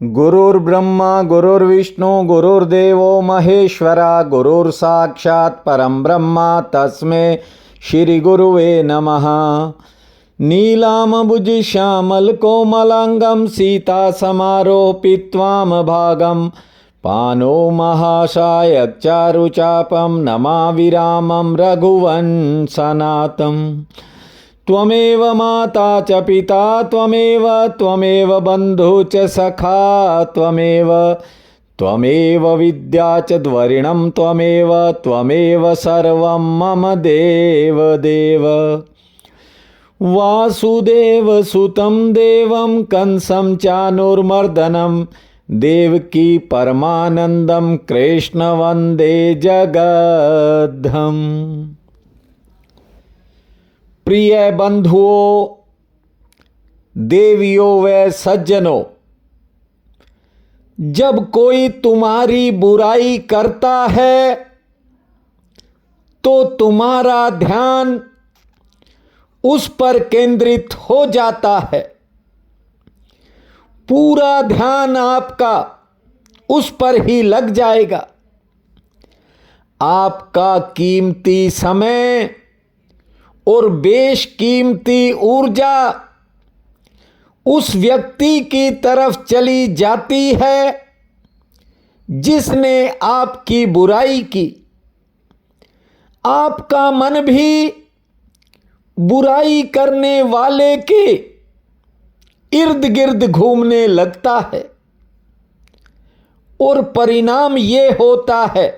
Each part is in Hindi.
गुरुर्ब्रह्मा गुरुर्विष्णु गुरुर्देवो महेश्वरा गुरुर्साक्षात् परं ब्रह्म तस्मै श्री गुरुवे नमः। नीलाम्बुज श्यामल कोमलांगं सीता समारोपित्वाम भागं पानो महाशाय चारुचापं नमाविरामं रघुवंशनाथम्। त्वमेव माता च पिता त्वमेव बन्धु च सखा त्वमेव विद्या च द्वरिणं त्वमेव सर्वं मम देव। वासुदेवसुतं देवं कंसं चानुर्मर्दनं देवकी परमानन्दं कृष्ण वन्दे जगद्धम्। प्रिय बंधुओं, देवियों व सज्जनों, जब कोई तुम्हारी बुराई करता है तो तुम्हारा ध्यान उस पर केंद्रित हो जाता है। पूरा ध्यान आपका उस पर ही लग जाएगा। आपका कीमती समय और बेशकीमती ऊर्जा उस व्यक्ति की तरफ चली जाती है जिसने आपकी बुराई की। आपका मन भी बुराई करने वाले के इर्द गिर्द घूमने लगता है और परिणाम ये होता है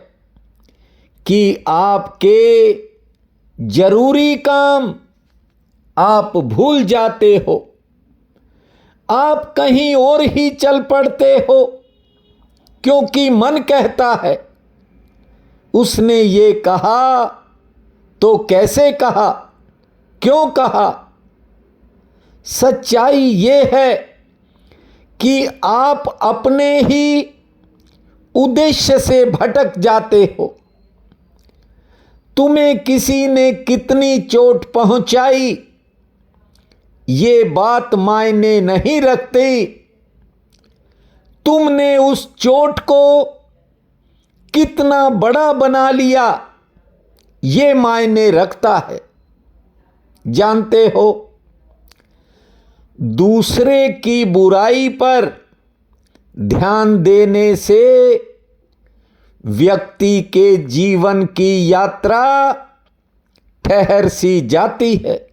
कि आपके जरूरी काम आप भूल जाते हो, आप कहीं और ही चल पड़ते हो, क्योंकि मन कहता है उसने ये कहा तो कैसे कहा, क्यों कहा। सच्चाई ये है कि आप अपने ही उद्देश्य से भटक जाते हो। तुम्हें किसी ने कितनी चोट पहुंचाई ये बात मायने नहीं रखती, तुमने उस चोट को कितना बड़ा बना लिया ये मायने रखता है। जानते हो, दूसरे की बुराई पर ध्यान देने से व्यक्ति के जीवन की यात्रा ठहर सी जाती है।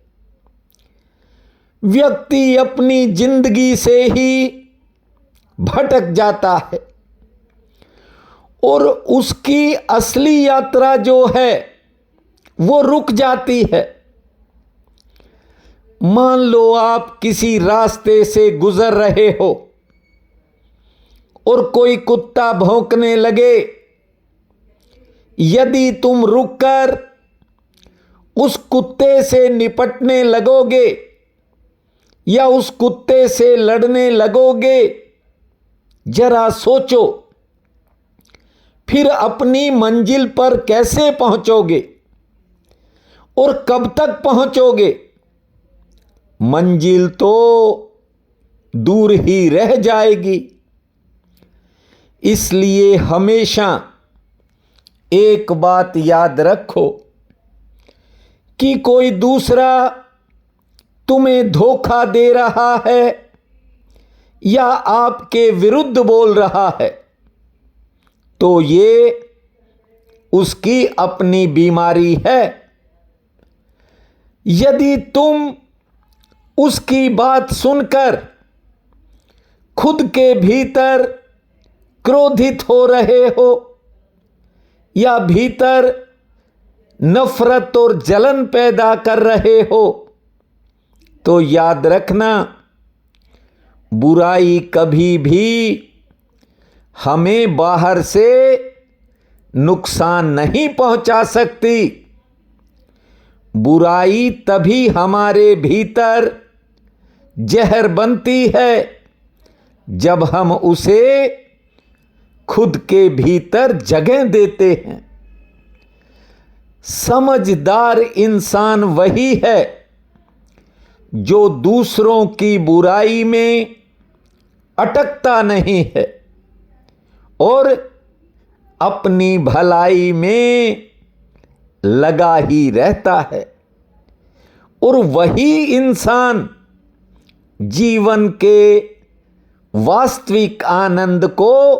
व्यक्ति अपनी जिंदगी से ही भटक जाता है और उसकी असली यात्रा जो है वो रुक जाती है। मान लो आप किसी रास्ते से गुजर रहे हो और कोई कुत्ता भौंकने लगे। यदि तुम रुककर उस कुत्ते से निपटने लगोगे या उस कुत्ते से लड़ने लगोगे, जरा सोचो, फिर अपनी मंजिल पर कैसे पहुंचोगे और कब तक पहुंचोगे। मंजिल तो दूर ही रह जाएगी। इसलिए हमेशा एक बात याद रखो कि कोई दूसरा तुम्हें धोखा दे रहा है या आपके विरुद्ध बोल रहा है तो ये उसकी अपनी बीमारी है। यदि तुम उसकी बात सुनकर खुद के भीतर क्रोधित हो रहे हो या भीतर नफरत और जलन पैदा कर रहे हो तो याद रखना, बुराई कभी भी हमें बाहर से नुकसान नहीं पहुंचा सकती। बुराई तभी हमारे भीतर जहर बनती है जब हम उसे खुद के भीतर जगह देते हैं। समझदार इंसान वही है जो दूसरों की बुराई में अटकता नहीं है और अपनी भलाई में लगा ही रहता है, और वही इंसान जीवन के वास्तविक आनंद को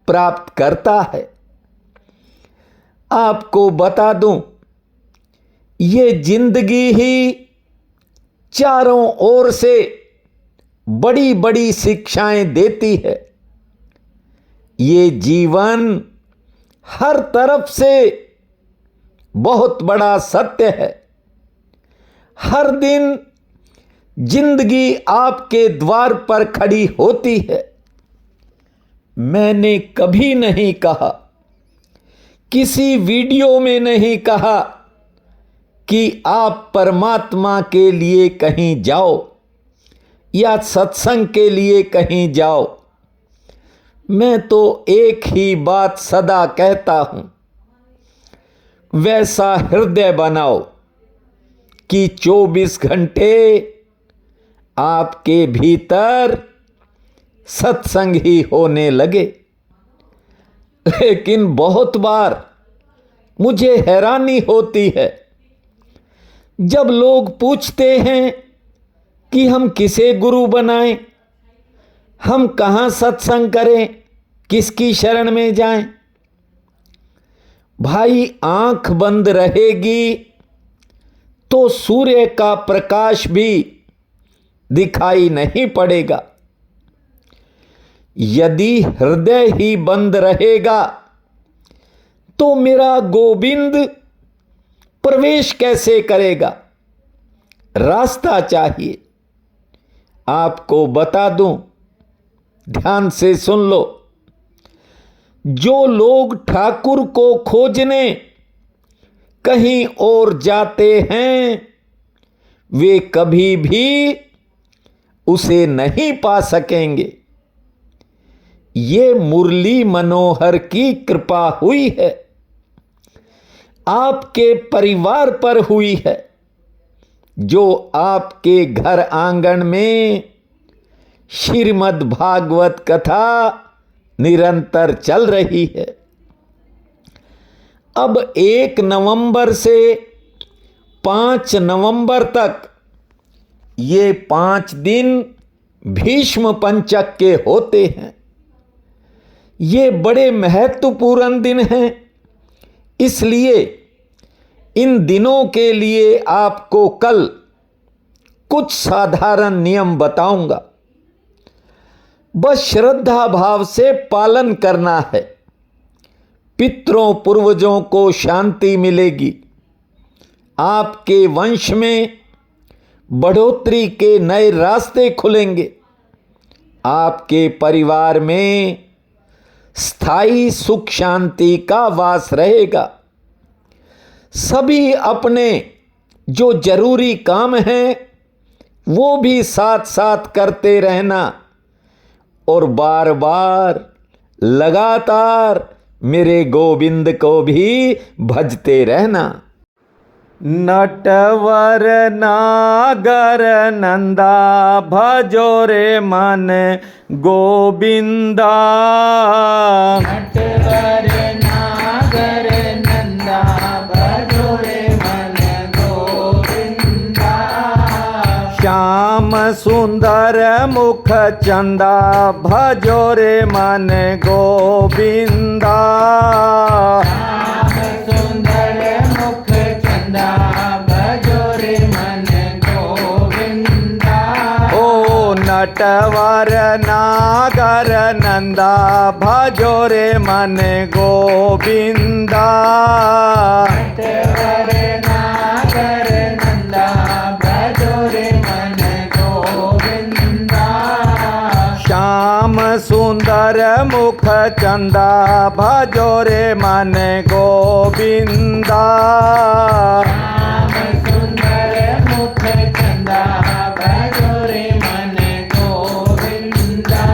प्राप्त करता है। आपको बता दूं, ये जिंदगी ही चारों ओर से बड़ी बड़ी शिक्षाएं देती है। ये जीवन हर तरफ से बहुत बड़ा सत्य है। हर दिन जिंदगी आपके द्वार पर खड़ी होती है। मैंने कभी नहीं कहा, किसी वीडियो में नहीं कहा कि आप परमात्मा के लिए कहीं जाओ या सत्संग के लिए कहीं जाओ। मैं तो एक ही बात सदा कहता हूं, वैसा हृदय बनाओ कि 24 घंटे आपके भीतर सत्संग ही होने लगे। लेकिन बहुत बार मुझे हैरानी होती है जब लोग पूछते हैं कि हम किसे गुरु बनाएं, हम कहां सत्संग करें, किसकी शरण में जाएं। भाई, आंख बंद रहेगी तो सूर्य का प्रकाश भी दिखाई नहीं पड़ेगा। यदि हृदय ही बंद रहेगा तो मेरा गोविंद प्रवेश कैसे करेगा? रास्ता चाहिए। आपको बता दूं, ध्यान से सुन लो, जो लोग ठाकुर को खोजने कहीं और जाते हैं वे कभी भी उसे नहीं पा सकेंगे। ये मुरली मनोहर की कृपा हुई है, आपके परिवार पर हुई है, जो आपके घर आंगन में श्रीमद् भागवत कथा निरंतर चल रही है। अब 1 नवंबर से 5 नवंबर तक ये 5 दिन भीष्म पंचक के होते हैं। ये बड़े महत्वपूर्ण दिन हैं, इसलिए इन दिनों के लिए आपको कल कुछ साधारण नियम बताऊंगा। बस श्रद्धा भाव से पालन करना है। पितरों पूर्वजों को शांति मिलेगी। आपके वंश में बढ़ोतरी के नए रास्ते खुलेंगे। आपके परिवार में स्थायी सुख शांति का वास रहेगा। सभी अपने जो जरूरी काम हैं वो भी साथ साथ करते रहना और बार बार लगातार मेरे गोविंद को भी भजते रहना। नटवर नागर नंदा भजो रे मन गोविंदा। नटवर नागर नंदा भजो रे मन गोविंदा। श्याम सुंदर मुख चंदा भजो रे मन गोविंदा। श्याम सुंदर मुख चंदा भजो रे मन गोविंदा। ओ नटवर नागर नंदा भजो रे मन गोविंदा। नटवर नागर नंदा भजो रे मन गोविंदा। श्याम सुंदर मुख चंदा भजो रे मन गोविंदा। श्याम सुंदर मुख चंदा भजो रे मन गोविंदा।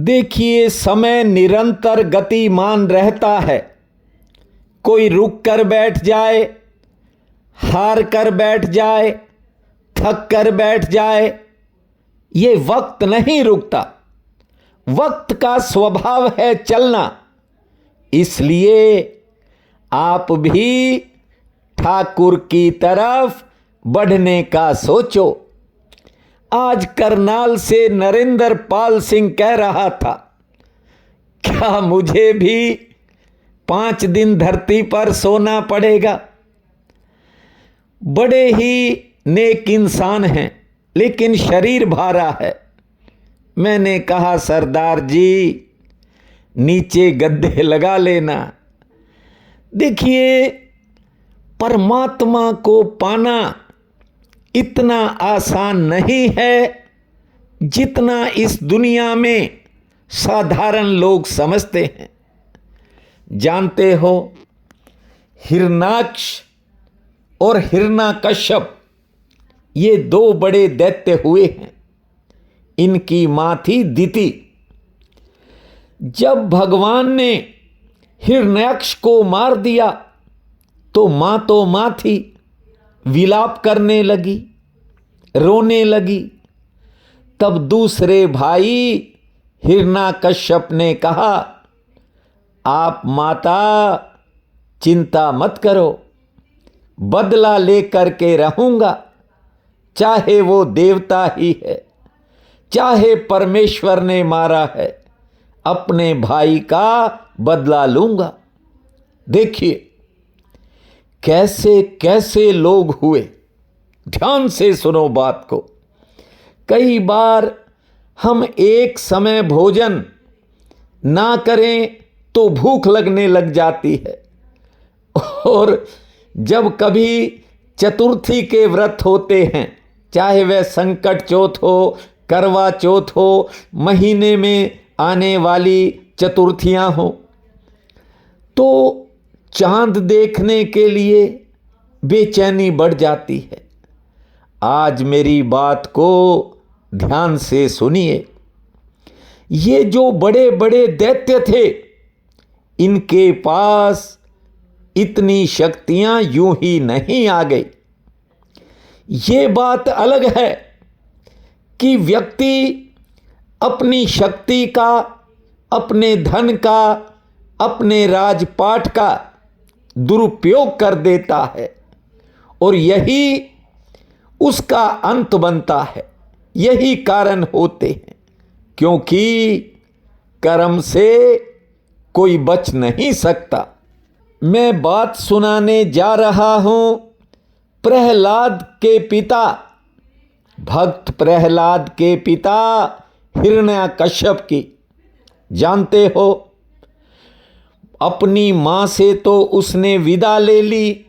देखिए, समय निरंतर गतिमान रहता है। कोई रुक कर बैठ जाए, हार कर बैठ जाए, थक कर बैठ जाए, ये वक्त नहीं रुकता, वक्त का स्वभाव है चलना। इसलिए आप भी ठाकुर की तरफ बढ़ने का सोचो। आज करनाल से नरेंद्र पाल सिंह कह रहा था, क्या मुझे भी 5 दिन धरती पर सोना पड़ेगा? बड़े ही नेक इंसान हैं, लेकिन शरीर भारा है। मैंने कहा, सरदार जी नीचे गद्दे लगा लेना। देखिए, परमात्मा को पाना इतना आसान नहीं है जितना इस दुनिया में साधारण लोग समझते हैं। जानते हो, हिरणाक्ष और हिरण्यकश्यप ये 2 बड़े दैत्य हुए हैं। इनकी मां थी दिति। जब भगवान ने हिरण्याक्ष को मार दिया तो मां थी, विलाप करने लगी, रोने लगी। तब दूसरे भाई हिरण्यकश्यप ने कहा, आप माता चिंता मत करो, बदला लेकर के रहूंगा। चाहे वो देवता ही है, चाहे परमेश्वर ने मारा है, अपने भाई का बदला लूंगा। देखिए कैसे कैसे लोग हुए। ध्यान से सुनो बात को। कई बार हम एक समय भोजन ना करें तो भूख लगने लग जाती है, और जब कभी चतुर्थी के व्रत होते हैं, चाहे वह संकट चौथ हो, करवा चौथ हो, महीने में आने वाली चतुर्थियां हो, तो चांद देखने के लिए बेचैनी बढ़ जाती है। आज मेरी बात को ध्यान से सुनिए। ये जो बड़े बड़े दैत्य थे, इनके पास इतनी शक्तियां यूं ही नहीं आ गई। ये बात अलग है कि व्यक्ति अपनी शक्ति का, अपने धन का, अपने राजपाट का दुरुपयोग कर देता है, और यही उसका अंत बनता है। यही कारण होते हैं, क्योंकि कर्म से कोई बच नहीं सकता। मैं बात सुनाने जा रहा हूं प्रहलाद के पिता, भक्त प्रहलाद के पिता हिरण्यकश्यप की। जानते हो, अपनी मां से तो उसने विदा ले ली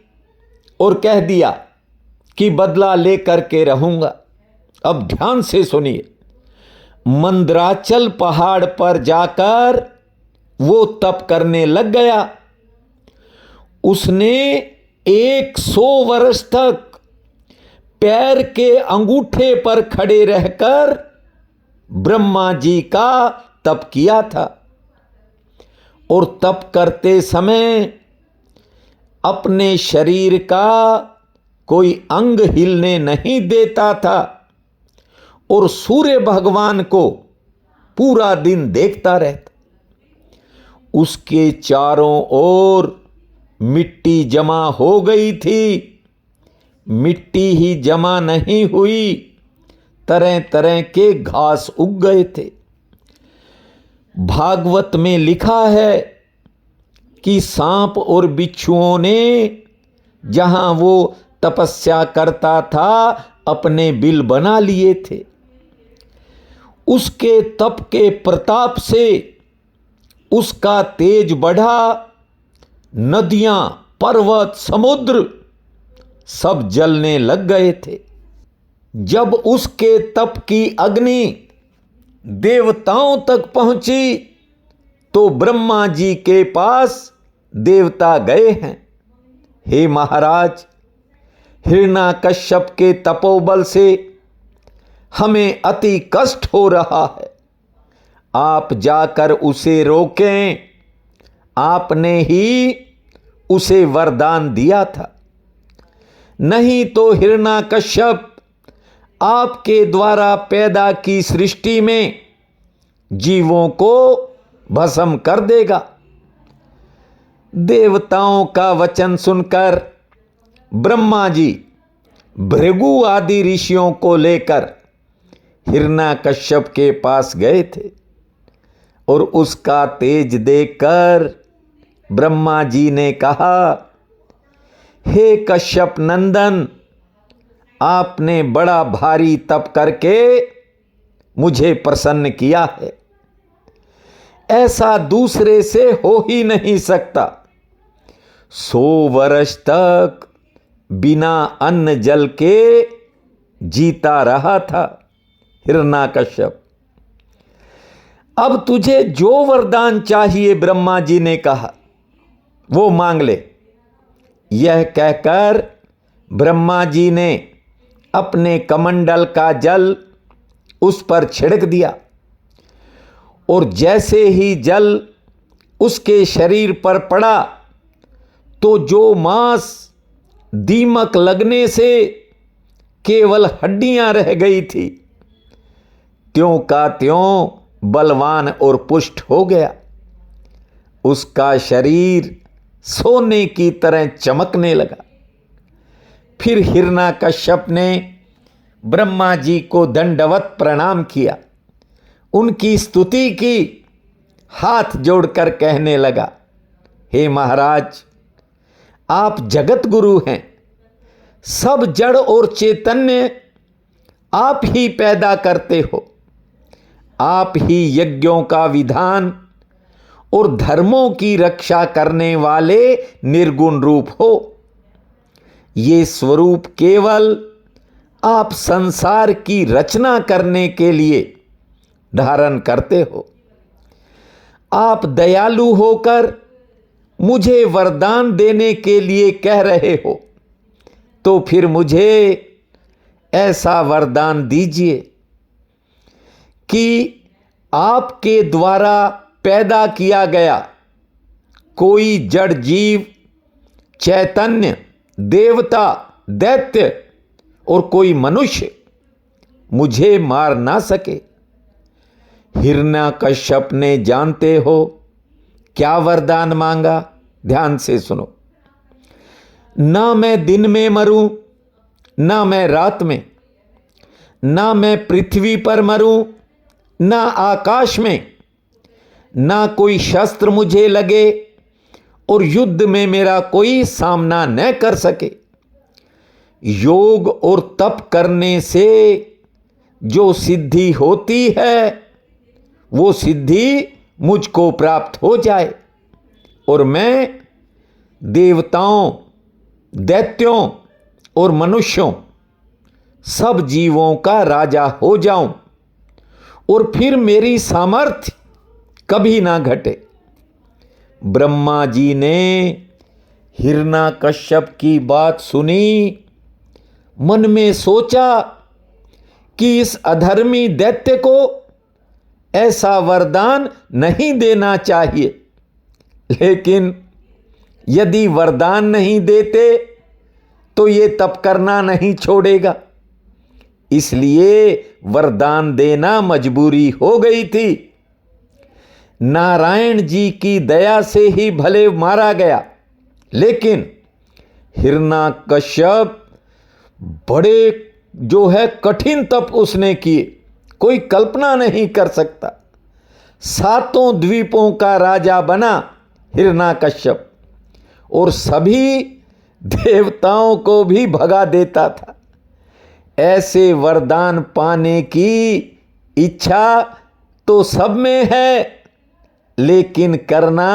और कह दिया कि बदला लेकर के रहूंगा। अब ध्यान से सुनिए। मंदराचल पहाड़ पर जाकर वो तप करने लग गया। उसने 100 वर्ष तक पैर के अंगूठे पर खड़े रहकर ब्रह्मा जी का तप किया था, और तप करते समय अपने शरीर का कोई अंग हिलने नहीं देता था, और सूर्य भगवान को पूरा दिन देखता रहता। उसके चारों ओर मिट्टी जमा हो गई थी। मिट्टी ही जमा नहीं हुई, तरह तरह के घास उग गए थे। भागवत में लिखा है कि सांप और बिच्छुओं ने जहां वो तपस्या करता था अपने बिल बना लिए थे। उसके तप के प्रताप से उसका तेज बढ़ा। नदियां, पर्वत, समुद्र सब जलने लग गए थे। जब उसके तप की अग्नि देवताओं तक पहुंची तो ब्रह्मा जी के पास देवता गए हैं। हे महाराज, हिरण्यकश्यप के तपोबल से हमें अति कष्ट हो रहा है, आप जाकर उसे रोकें। आपने ही उसे वरदान दिया था, नहीं तो हिरण्यकश्यप आपके द्वारा पैदा की सृष्टि में जीवों को भस्म कर देगा। देवताओं का वचन सुनकर ब्रह्मा जी भृगु आदि ऋषियों को लेकर हिरण्यकश्यप के पास गए थे और उसका तेज देखकर ब्रह्मा जी ने कहा, हे कश्यप नंदन, आपने बड़ा भारी तप करके मुझे प्रसन्न किया है। ऐसा दूसरे से हो ही नहीं सकता। 100 वर्ष तक बिना अन्न जल के जीता रहा था हिरण्यकश्यप। अब तुझे जो वरदान चाहिए ब्रह्मा जी ने कहा वो मांग ले। यह कहकर ब्रह्मा जी ने अपने कमंडल का जल उस पर छिड़क दिया और जैसे ही जल उसके शरीर पर पड़ा तो जो मांस दीमक लगने से केवल हड्डियां रह गई थी, त्यों का त्यों बलवान और पुष्ट हो गया। उसका शरीर सोने की तरह चमकने लगा। फिर हिरण्यकश्यप ने ब्रह्मा जी को दंडवत प्रणाम किया, उनकी स्तुति की, हाथ जोड़कर कहने लगा, हे महाराज, आप जगत गुरु हैं। सब जड़ और चैतन्य आप ही पैदा करते हो। आप ही यज्ञों का विधान और धर्मों की रक्षा करने वाले निर्गुण रूप हो। ये स्वरूप केवल आप संसार की रचना करने के लिए धारण करते हो। आप दयालु होकर मुझे वरदान देने के लिए कह रहे हो, तो फिर मुझे ऐसा वरदान दीजिए कि आपके द्वारा पैदा किया गया कोई जड़ जीव, चैतन्य, देवता, दैत्य और कोई मनुष्य मुझे मार ना सके। हिरण्यकश्यप ने जानते हो क्या वरदान मांगा? ध्यान से सुनो। ना मैं दिन में मरूं, ना मैं रात में, ना मैं पृथ्वी पर मरूं, ना आकाश में, ना कोई शस्त्र मुझे लगे और युद्ध में मेरा कोई सामना न कर सके। योग और तप करने से जो सिद्धि होती है वो सिद्धि मुझको प्राप्त हो जाए और मैं देवताओं, दैत्यों और मनुष्यों, सब जीवों का राजा हो जाऊं और फिर मेरी सामर्थ्य कभी ना घटे। ब्रह्मा जी ने हिरण्यकश्यप की बात सुनी, मन में सोचा कि इस अधर्मी दैत्य को ऐसा वरदान नहीं देना चाहिए, लेकिन यदि वरदान नहीं देते तो ये तप करना नहीं छोड़ेगा, इसलिए वरदान देना मजबूरी हो गई थी। नारायण जी की दया से ही भले मारा गया, लेकिन हिरण्यकश्यप बड़े जो है कठिन तप उसने किए, कोई कल्पना नहीं कर सकता। 7 द्वीपों का राजा बना हिरण्यकश्यप और सभी देवताओं को भी भगा देता था। ऐसे वरदान पाने की इच्छा तो सब में है, लेकिन करना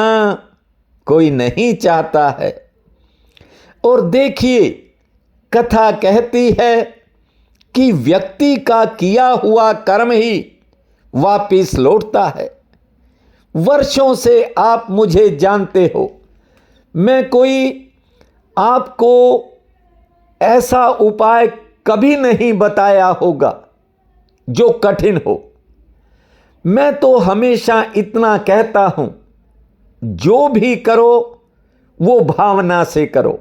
कोई नहीं चाहता है। और देखिए, कथा कहती है कि व्यक्ति का किया हुआ कर्म ही वापिस लौटता है। वर्षों से आप मुझे जानते हो, मैं कोई आपको ऐसा उपाय कभी नहीं बताया होगा जो कठिन हो। मैं तो हमेशा इतना कहता हूं, जो भी करो वो भावना से करो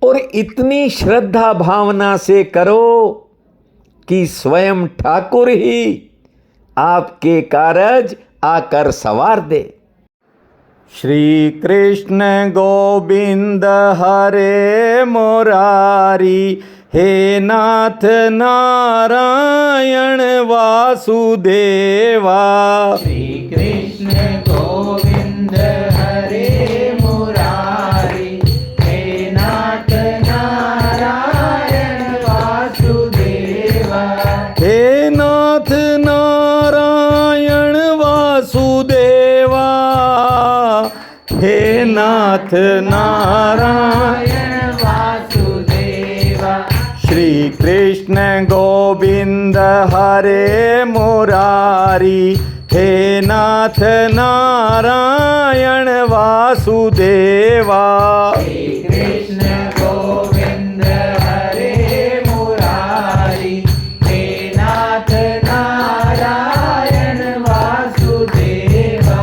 और इतनी श्रद्धा भावना से करो कि स्वयं ठाकुर ही आपके कारज आकर संवार दे। श्री कृष्ण गोविंद हरे मुरारी, हे नाथ नारायण वासुदेवा। श्री कृष्ण गोविंद हरे मुरारी, हे नाथ नारायण वासुदेवा। हे नाथ नारायण वासुदेवा, हे नाथ नारायण वासुदेवा। श्री कृष्ण गोविंद हरे मुरारी, हे नाथ नारायण वासुदेवा। श्री कृष्ण गोविंद हरे मुरारी, हे नाथ नारायण वासुदेवा।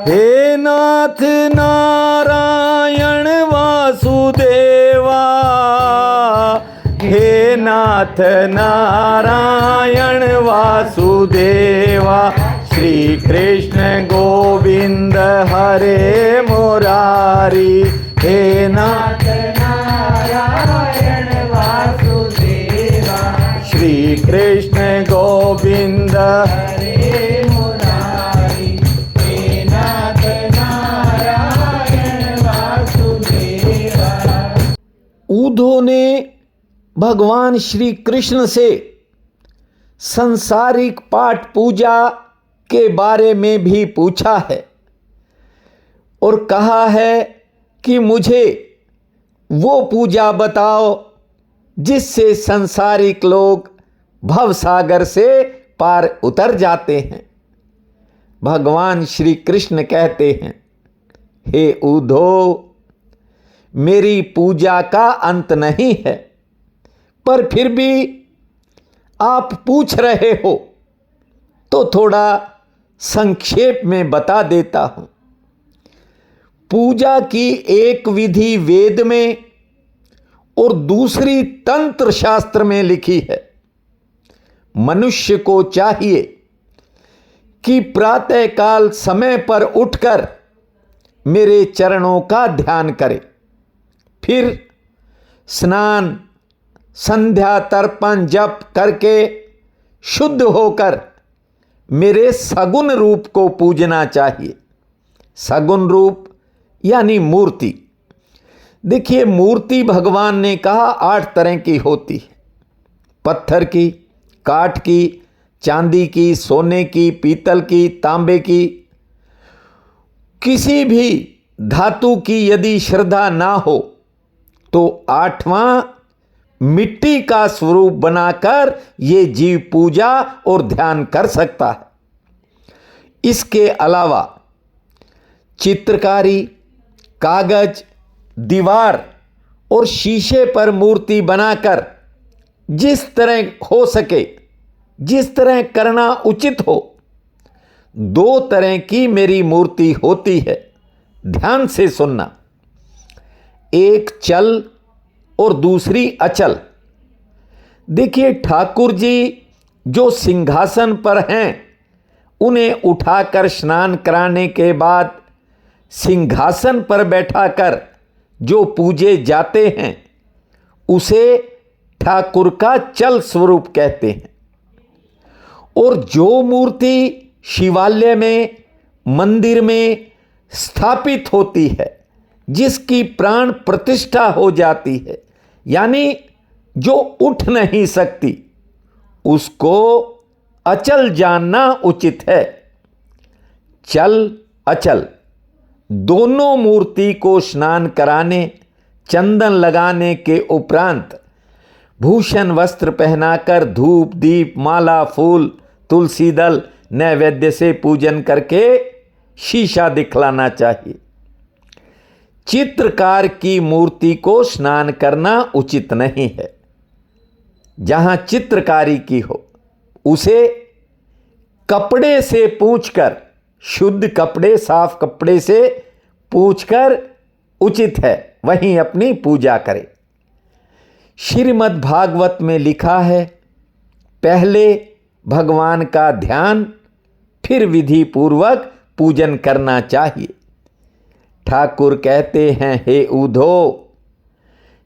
हे नाथ नारायण वासुदेवा, हे नाथ नारायण वासुदेवा। श्री कृष्ण गोविंद हरे मुरारी, हे नाथ नारायण वासुदेवा। श्री कृष्ण गोविंद हरे मुरारी, हे नाथ नारायण वासुदेवा। उद्धव ने भगवान श्री कृष्ण से संसारिक पाठ पूजा के बारे में भी पूछा है और कहा है कि मुझे वो पूजा बताओ जिससे संसारिक लोग भवसागर से पार उतर जाते हैं। भगवान श्री कृष्ण कहते हैं, हे उद्धव, मेरी पूजा का अंत नहीं है, पर फिर भी आप पूछ रहे हो तो थोड़ा संक्षेप में बता देता हूं। पूजा की एक विधि वेद में और दूसरी तंत्र शास्त्र में लिखी है। मनुष्य को चाहिए कि प्रातःकाल समय पर उठकर मेरे चरणों का ध्यान करे, फिर स्नान संध्या तर्पण जप करके शुद्ध होकर मेरे सगुण रूप को पूजना चाहिए। सगुण रूप यानी मूर्ति। देखिए, मूर्ति भगवान ने कहा 8 तरह की होती है। पत्थर की, काठ की, चांदी की, सोने की, पीतल की, तांबे की। किसी भी धातु की यदि श्रद्धा ना हो तो 8वां मिट्टी का स्वरूप बनाकर ये जीव पूजा और ध्यान कर सकता है। इसके अलावा चित्रकारी, कागज, दीवार और शीशे पर मूर्ति बनाकर जिस तरह हो सके, जिस तरह करना उचित हो, 2 तरह की मेरी मूर्ति होती है। ध्यान से सुनना। एक चल और दूसरी अचल। देखिए, ठाकुर जी जो सिंहासन पर हैं, उन्हें उठाकर स्नान कराने के बाद सिंहासन पर बैठाकर जो पूजे जाते हैं उसे ठाकुर का चल स्वरूप कहते हैं। और जो मूर्ति शिवालय में, मंदिर में स्थापित होती है, जिसकी प्राण प्रतिष्ठा हो जाती है, यानी जो उठ नहीं सकती, उसको अचल जानना उचित है। चल अचल दोनों मूर्ति को स्नान कराने, चंदन लगाने के उपरांत भूषण वस्त्र पहनाकर धूप, दीप, माला, फूल, तुलसी दल, नैवेद्य से पूजन करके शीशा दिखलाना चाहिए। चित्रकार की मूर्ति को स्नान करना उचित नहीं है। जहां चित्रकारी की हो उसे कपड़े से पूंछकर, शुद्ध कपड़े, साफ कपड़े से पूंछकर उचित है, वहीं अपनी पूजा करे। श्रीमद् भागवत में लिखा है, पहले भगवान का ध्यान, फिर विधि पूर्वक पूजन करना चाहिए। ठाकुर कहते हैं, हे उधो,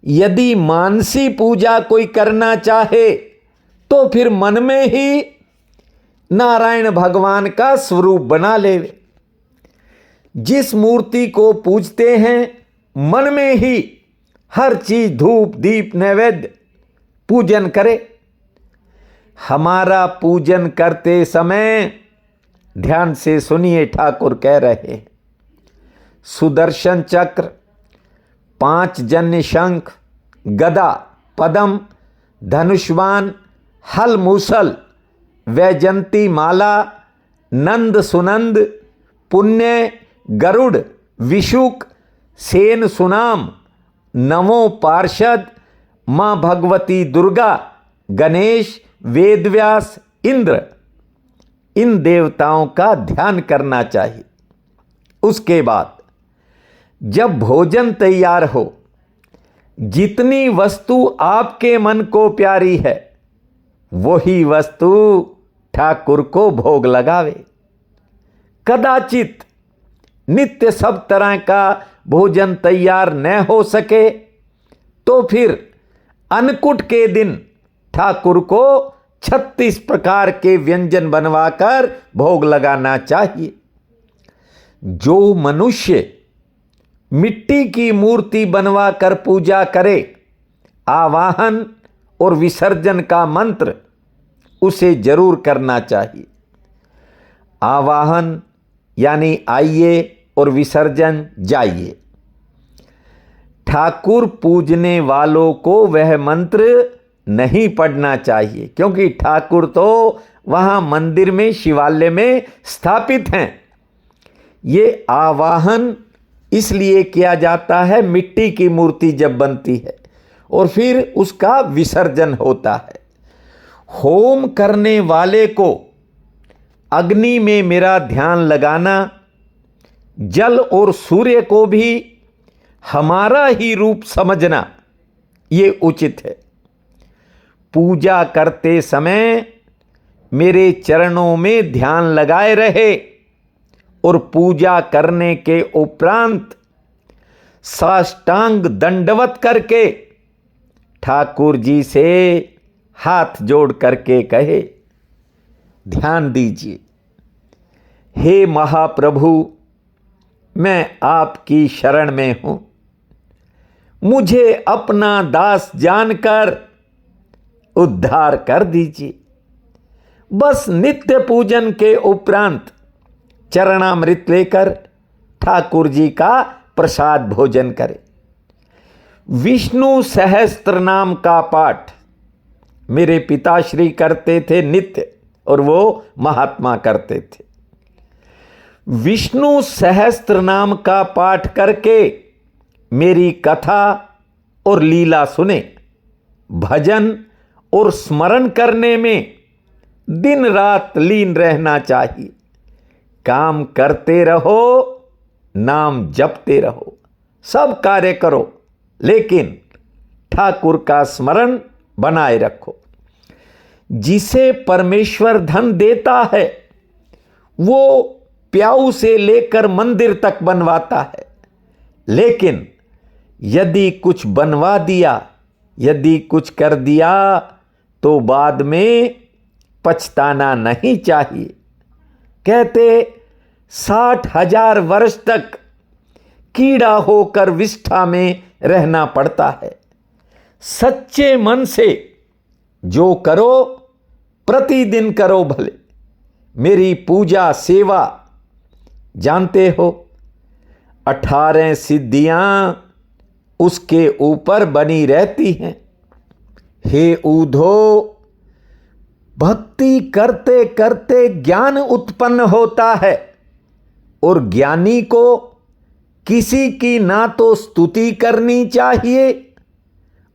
यदि मानसी पूजा कोई करना चाहे तो फिर मन में ही नारायण भगवान का स्वरूप बना ले। जिस मूर्ति को पूजते हैं मन में ही हर चीज, धूप दीप नैवेद्य पूजन करे। हमारा पूजन करते समय ध्यान से सुनिए, ठाकुर कह रहे हैं, सुदर्शन चक्र, 5 जन्य शंख, गदा, पद्म, धनुष्वान, हल मूसल, वैजंती माला, नंद सुनंद, पुण्य, गरुड़, विशुक, सेन सुनाम, नवों पार्षद, मां भगवती दुर्गा, गणेश, वेदव्यास, इंद्र, इन देवताओं का ध्यान करना चाहिए। उसके बाद जब भोजन तैयार हो, जितनी वस्तु आपके मन को प्यारी है वही वस्तु ठाकुर को भोग लगावे। कदाचित नित्य सब तरह का भोजन तैयार न हो सके तो फिर अन्नकूट के दिन ठाकुर को 36 प्रकार के व्यंजन बनवाकर भोग लगाना चाहिए। जो मनुष्य मिट्टी की मूर्ति बनवाकर पूजा करे, आवाहन और विसर्जन का मंत्र उसे जरूर करना चाहिए। आवाहन यानी आइए और विसर्जन जाइए। ठाकुर पूजने वालों को वह मंत्र नहीं पढ़ना चाहिए, क्योंकि ठाकुर तो वहां मंदिर में, शिवालय में स्थापित हैं। ये आवाहन इसलिए किया जाता है, मिट्टी की मूर्ति जब बनती है और फिर उसका विसर्जन होता है। होम करने वाले को अग्नि में मेरा ध्यान लगाना, जल और सूर्य को भी हमारा ही रूप समझना, ये उचित है। पूजा करते समय मेरे चरणों में ध्यान लगाए रहे और पूजा करने के उपरांत साष्टांग दंडवत करके ठाकुर जी से हाथ जोड़ करके कहे, ध्यान दीजिए, हे महाप्रभु, मैं आपकी शरण में हूं, मुझे अपना दास जानकर उद्धार कर दीजिए। बस नित्य पूजन के उपरांत चरणामृत लेकर ठाकुर जी का प्रसाद भोजन करें। विष्णु सहस्त्र नाम का पाठ मेरे पिताश्री करते थे नित्य, और वो महात्मा करते थे। विष्णु सहस्त्र नाम का पाठ करके मेरी कथा और लीला सुने, भजन और स्मरण करने में दिन रात लीन रहना चाहिए। काम करते रहो, नाम जपते रहो, सब कार्य करो, लेकिन ठाकुर का स्मरण बनाए रखो। जिसे परमेश्वर धन देता है वो प्याऊ से लेकर मंदिर तक बनवाता है, लेकिन यदि कुछ बनवा दिया, यदि कुछ कर दिया तो बाद में पछताना नहीं चाहिए। कहते 60,000 वर्ष तक कीड़ा होकर विष्ठा में रहना पड़ता है। सच्चे मन से जो करो, प्रतिदिन करो भले। मेरी पूजा सेवा जानते हो, 18 सिद्धियां उसके ऊपर बनी रहती हैं। हे ऊधो, भक्ति करते करते ज्ञान उत्पन्न होता है, और ज्ञानी को किसी की ना तो स्तुति करनी चाहिए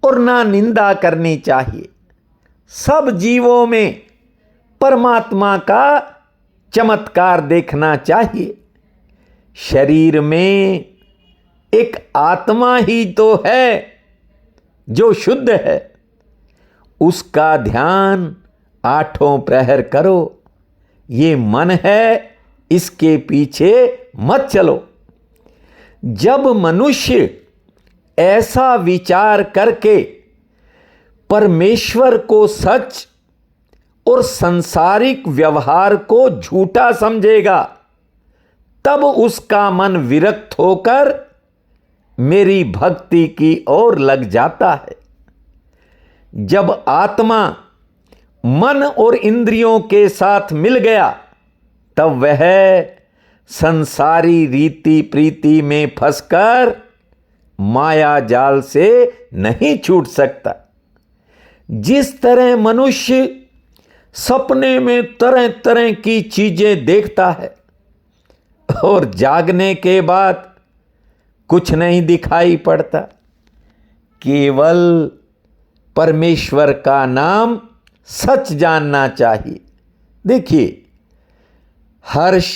और ना निंदा करनी चाहिए। सब जीवों में परमात्मा का चमत्कार देखना चाहिए। शरीर में एक आत्मा ही तो है जो शुद्ध है, उसका ध्यान आठों प्रहर करो। ये मन है, इसके पीछे मत चलो। जब मनुष्य ऐसा विचार करके परमेश्वर को सच और सांसारिक व्यवहार को झूठा समझेगा, तब उसका मन विरक्त होकर मेरी भक्ति की ओर लग जाता है। जब आत्मा मन और इंद्रियों के साथ मिल गया, तब वह संसारी रीति प्रीति में फंसकर माया जाल से नहीं छूट सकता। जिस तरह मनुष्य सपने में तरह तरह की चीजें देखता है और जागने के बाद कुछ नहीं दिखाई पड़ता, केवल परमेश्वर का नाम सच जानना चाहिए। देखिए, हर्ष,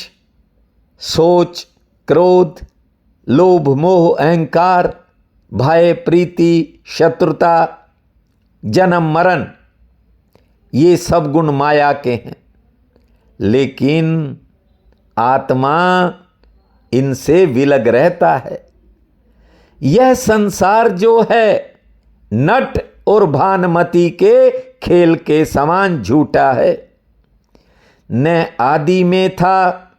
सोच, क्रोध, लोभ, मोह, अहंकार, भय, प्रीति, शत्रुता, जन्म, मरण, ये सब गुण माया के हैं, लेकिन आत्मा इनसे विलग रहता है। यह संसार जो है नट और भानुमति के खेल के समान झूठा है। न आदि में था,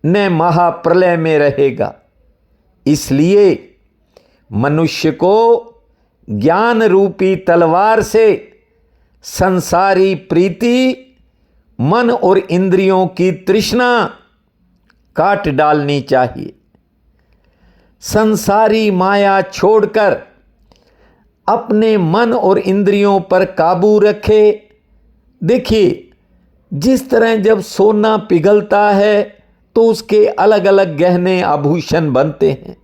न महाप्रलय में रहेगा। इसलिए मनुष्य को ज्ञान रूपी तलवार से संसारी प्रीति, मन और इंद्रियों की तृष्णा काट डालनी चाहिए। संसारी माया छोड़कर अपने मन और इंद्रियों पर काबू रखे। देखिए, जिस तरह जब सोना पिघलता है तो उसके अलग अलग गहने आभूषण बनते हैं,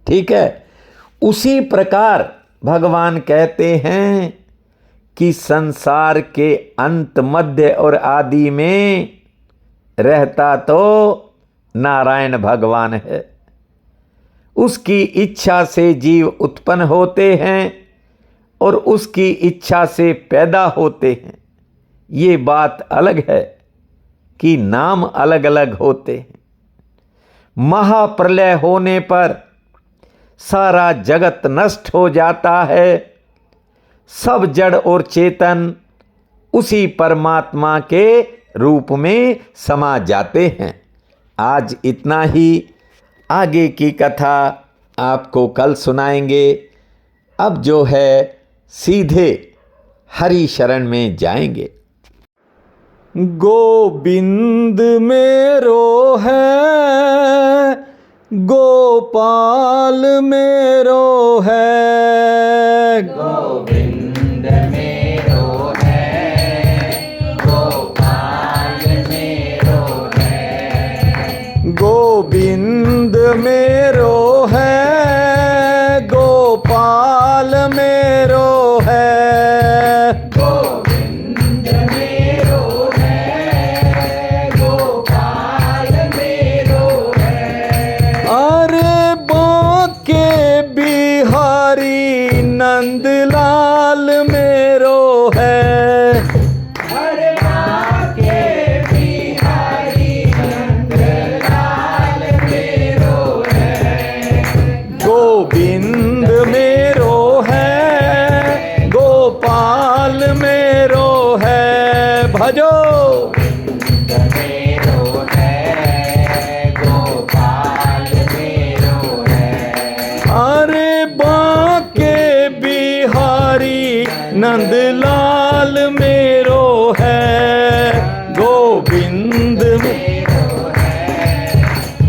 ठीक है, उसी प्रकार भगवान कहते हैं कि संसार के अंत, मध्य और आदि में रहता तो नारायण भगवान है। उसकी इच्छा से जीव उत्पन्न होते हैं और उसकी इच्छा से पैदा होते हैं। ये बात अलग है कि नाम अलग अलग होते हैं। महाप्रलय होने पर सारा जगत नष्ट हो जाता है। सब जड़ और चेतन उसी परमात्मा के रूप में समा जाते हैं। आज इतना ही। आगे की कथा आपको कल सुनाएंगे। अब जो है सीधे हरि शरण में जाएंगे। गोविंद मेरो है, गोपाल मेरो है, गोविंद मेरो है, गोपाल मेरो है। गोविंद मेरो है, गोपाल मेरो है। गोविंद मेरो है, गोपाल मेरो है। अरे बांके बिहारी नंदलाल मेरो है। अरे बांके बिहारी नंदलाल मेरो है। गोविंद मेरो है, गोपाल मेरो है। भजो मेरो है, गोपाल मेरो है। अरे बांके बिहारी नंदलाल मेरो है। गोविंद मेरो है,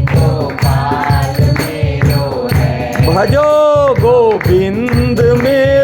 गोपाल मेरो है। भजो गोविंद मेरो